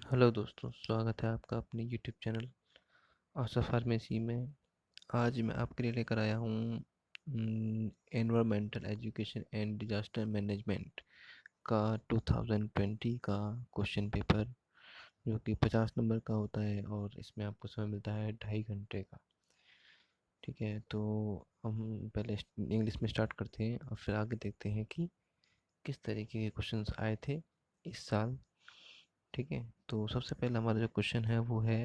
Hello दोस्तों, स्वागत है आपका अपने यूट्यूब चैनल आशा फार्मेसी में। आज मैं आपके लिए लेकर आया हूँ environmental education and disaster management का 2020 का क्वेश्चन पेपर, जो कि 50 नंबर का होता है और इसमें आपको समय मिलता है 2.5 घंटे का। ठीक है, तो हम पहले इंग्लिश में स्टार्ट करते हैं और फिर आगे देखते हैं कि किस तरीके के क्वेश्चंस आए थे इस साल। ठीक है, तो सबसे पहला हमारा जो क्वेश्चन है वो है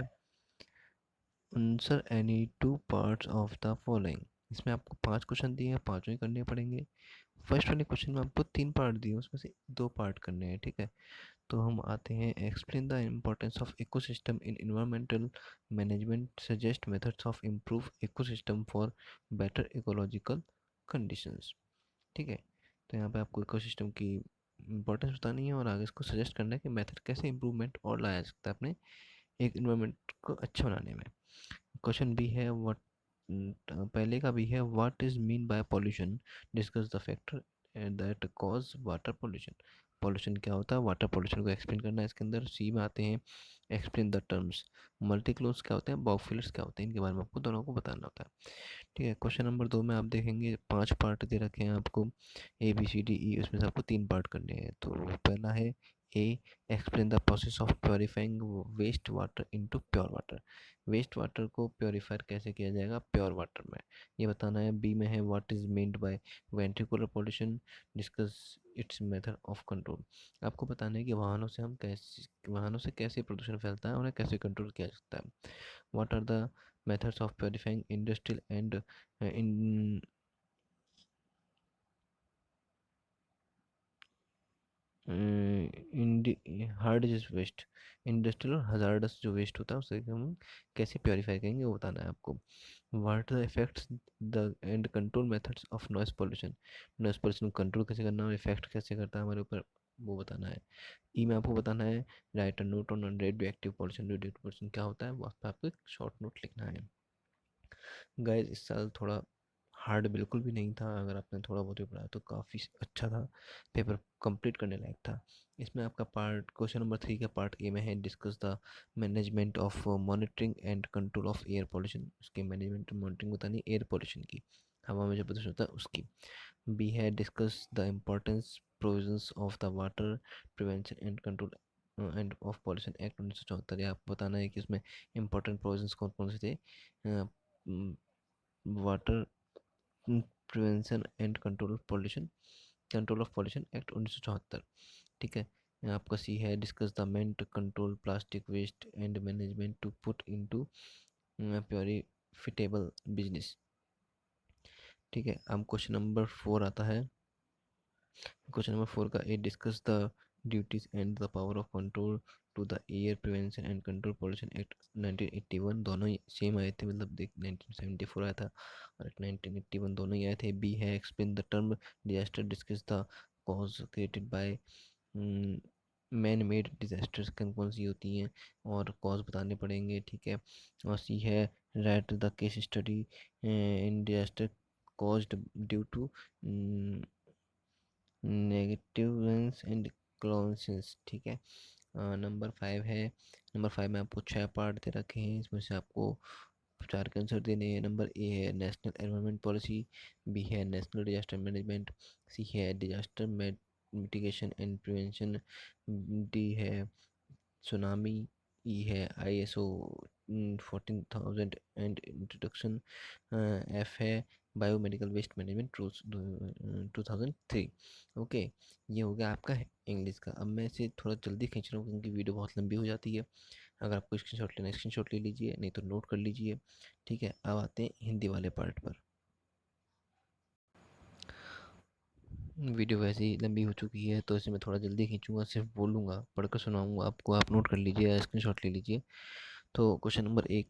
answer any two parts of the following. इसमें आपको 5 क्वेश्चन दिए हैं, पांचों ही करने पड़ेंगे। फर्स्ट वाले क्वेश्चन में आपको 3 पार्ट दिए, उसमें से 2 पार्ट करने हैं। ठीक है, तो हम आते हैं। Explain the importance of ecosystem in environmental management, suggest methods of improve ecosystem for better ecological conditions. ठीक है, तो यहाँ पे आपको इकोसिस्टम की इम्पोर्टेंस बतानी है और आगे इसको सजेस्ट करना है कि मेथड कैसे इम्प्रूवमेंट और लाया जा सकता है अपने एक इन्वायरमेंट को अच्छा बनाने में। क्वेश्चन भी है व्हाट, पहले का भी है what is mean by pollution, discuss the factor that cause water pollution. Pollution क्या होता है, वाटर पॉल्यूशन को एक्सप्लेन करना है इसके अंदर। सी में आते हैं explain the terms, multi close क्या होते हैं, बॉक्सफिल्स क्या होते हैं, इनके बारे में आपको दोनों को बताना होता है। ठीक है, क्वेश्चन नंबर 2 में आप देखेंगे 5 पार्ट दे रखे हैं आपको, ABCDE, उसमें से आपको 3 पार्ट करने हैं। तो पहला है A, explain the process of purifying waste water into pure water. Waste water को प्योरीफायर कैसे किया जाएगा प्योर वाटर में, ये बताना है। बी में है what is meant by ventricular pollution, discuss it's method of control. आपको बताना है कि वाहनों से कैसे प्रदूषण फैलता है, उन्हें कैसे कंट्रोल किया जा सकता है। What are the methods of purifying industrial and in hazardous waste, industrial और हजार्डस जो वेस्ट होता है उसे हम कैसे प्योरीफाई करेंगे वो बताना है आपको। What the effects the end control methods of noise pollution, noise pollution को कंट्रोल कैसे करना है, इफेक्ट कैसे करता है हमारे ऊपर, वो बताना है। ई में आपको बताना है right a note on radio active pollution. Radio active pollution क्या होता है वो आपको एक शॉर्ट नोट लिखना है। गाइस इस साल थोड़ा हार्ड बिल्कुल भी नहीं था, अगर आपने थोड़ा बहुत भी पढ़ा तो काफ़ी अच्छा था, पेपर कंप्लीट करने लायक था। इसमें आपका पार्ट क्वेश्चन नंबर 3 का पार्ट ए में है discuss the management of monitoring and control of air pollution. उसके मैनेजमेंट मॉनिटरिंग बतानी है एयर पॉल्यूशन की, हवा में जो प्रदूषण होता है उसकी। बी है discuss the importance provisions of the water prevention and control end of pollution act 1974। ये आपको बताना है कि उसमें इंपॉर्टेंट प्रोविजंस कौन कौन से थे। Water prevention and control of pollution act 1974। ठीक है, आपका सी है discuss the main to control plastic waste and management to put into profitable business. ठीक है, अब क्वेश्चन नंबर 4 आता है। क्वेश्चन नंबर 4 का A discuss the duties and the power of control to the air prevention and control pollution act 1981। दोनों ही same आए थे, मतलब देख 1974 आया था और 1981 दोनों ही आए थे। बी है explain the term disaster, discuss the cause created by man made disasters कौन कौन सी होती हैं और कॉज बताने पड़ेंगे। ठीक है, और सी है write the case study in disaster caused due to negative and closeness. ठीक है, नंबर 5 है। नंबर 5 में आपको 6 पार्ट दे रखे हैं, इसमें से आपको 4 के आंसर देने हैं। नंबर ए है नेशनल एनवायरनमेंट पॉलिसी, बी है नेशनल डिजास्टर मैनेजमेंट, सी है disaster mitigation and prevention, D है सुनामी, ई है ISO 14,000 एंड इंट्रोडक्शन, एफ है biomedical waste management rules 2003। Okay, ये हो गया आपका इंग्लिश का। अब मैं इसे थोड़ा जल्दी खींच रहा हूँ क्योंकि वीडियो बहुत लंबी हो जाती है। अगर आपको स्क्रीनशॉट लेना है स्क्रीनशॉट ले लीजिए, नहीं तो नोट कर लीजिए। ठीक है, अब आते हैं हिंदी वाले पार्ट पर। वीडियो वैसे ही लंबी हो चुकी है तो इसे मैं थोड़ा जल्दी खींचूंगा, सिर्फ बोलूँगा, पढ़कर सुनाऊंगा आपको, आप नोट कर लीजिए या स्क्रीनशॉट ले लीजिए। तो क्वेश्चन नंबर 1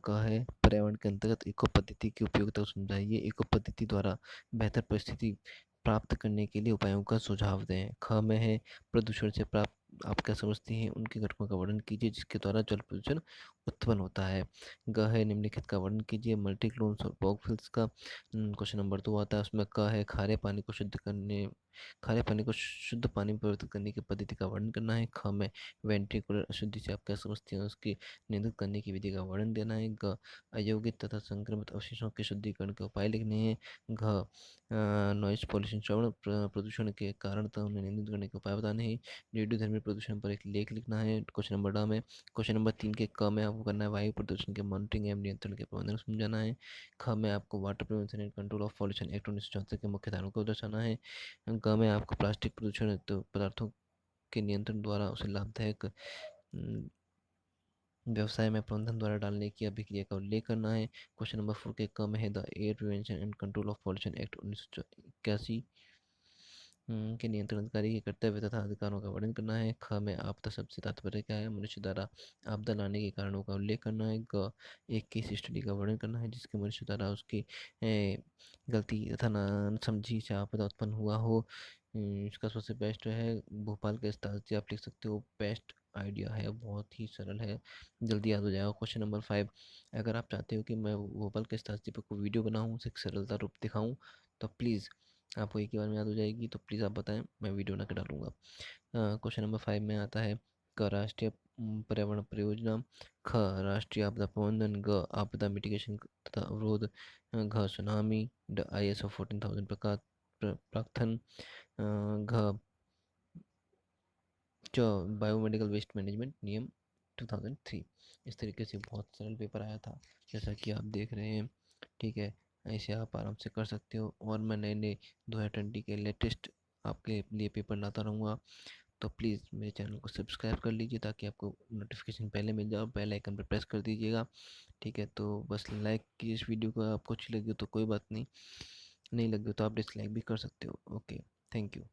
का है पर्यावरण के अंतर्गत इको पद्धति की उपयोगिता को समझाइए। इको पद्धति द्वारा बेहतर परिस्थिति प्राप्त करने के लिए उपायों का सुझाव दें। ख में है प्रदूषण से प्राप्त आप क्या समझते हैं उनके घटकों का वर्णन कीजिए जिसके द्वारा जल प्रदूषण उत्पन्न होता है। ग है निम्नलिखित का वर्णन कीजिए मल्टी क्लोन्स और बॉगफिल्स का। क्वेश्चन नंबर 2 आता है, उसमें क है खारे पानी को शुद्ध करने खारे पानी को शुद्ध पानी में परिवर्तित करने की पद्धति का वर्णन करना है। ख में वेंट्रिकुलर अशुद्धि से आप क्या समझते हैं उसकी नियंत्रित करने की विधि का वर्णन देना है। ग अयोग्य तथा संक्रमित अवशेषों के शुद्धिकरण के उपाय लिखने हैं। घ नॉइज पॉल्यूशन श्रवण प्रदूषण के कारण तथा उन्हें नियंत्रित करने के उपाय बताने हैं। रेडियोधर्मी प्रदूषण पर एक लेख लिखना है। क्वेश्चन नंबर ड में क्वेश्चन नंबर 3 के क में आपको करना है वायु प्रदूषण के मॉनिटरिंग एवं नियंत्रण के प्रबंधन को समझाना है। ख में आपको water prevention and control of pollution act 1974 के मुख्य धाराओं को दर्शाना है। ग में आपको प्लास्टिक प्रदूषण तो पदार्थों के नियंत्रण द्वारा उसे लाभदायक व्यवसाय में प्रबंधन द्वारा डालने की अभिक्रिया का उल्लेख करना है। क्वेश्चन नंबर 4 के क में है the air prevention and control of pollution act 1981 के नियंत्रण अधिकारी के कर्तव्य तथा अधिकारों का वर्णन करना है। ख में आपदा शब्द से तात्पर्य क्या है, मनुष्य द्वारा आपदा लाने के कारणों का उल्लेख करना है। ग एक केस स्टडी का वर्णन करना है जिसके मनुष्य द्वारा उसकी गलती तथा न समझी से आपदा उत्पन्न हुआ हो। इसका सबसे बेस्ट है भोपाल के स्टार आप लिख सकते हो। बेस्ट आइडिया है, बहुत ही सरल है, जल्दी याद हो जाएगा। क्वेश्चन नंबर 5, अगर आप चाहते हो कि मैं भोपाल के स्टार पर कोई वीडियो बनाऊँ उसे एक सरलता रूप दिखाऊँ तो प्लीज़ आपको एक ही बार में याद हो जाएगी, तो प्लीज़ आप बताएं, मैं वीडियो बना के डालूंगा। क्वेश्चन नंबर 5 में आता है क राष्ट्रीय पर्यावरण परियोजना। ख राष्ट्रीय आपदा प्रबंधन। ग आपदा मिटिगेशन तथा अवरोध। घ सुनामी। ड ISO 14000 प्रकार प्राक्थन। घ जो बायोमेडिकल वेस्ट मैनेजमेंट नियम 2003। इस तरीके से बहुत सरल पेपर आया था जैसा कि आप देख रहे हैं। ठीक है, ऐसे आप आराम से कर सकते हो और मैं नए नए 2020 के लेटेस्ट आपके लिए पेपर लाता रहूँगा। तो प्लीज़ मेरे चैनल को सब्सक्राइब कर लीजिए ताकि आपको नोटिफिकेशन पहले मिल जाए, बेल आइकन पर प्रेस कर दीजिएगा। ठीक है, तो बस लाइक कीजिए इस वीडियो को, आपको अच्छी लगी तो कोई बात नहीं, नहीं लगी तो आप डिसलाइक भी कर सकते हो। Okay, thank you.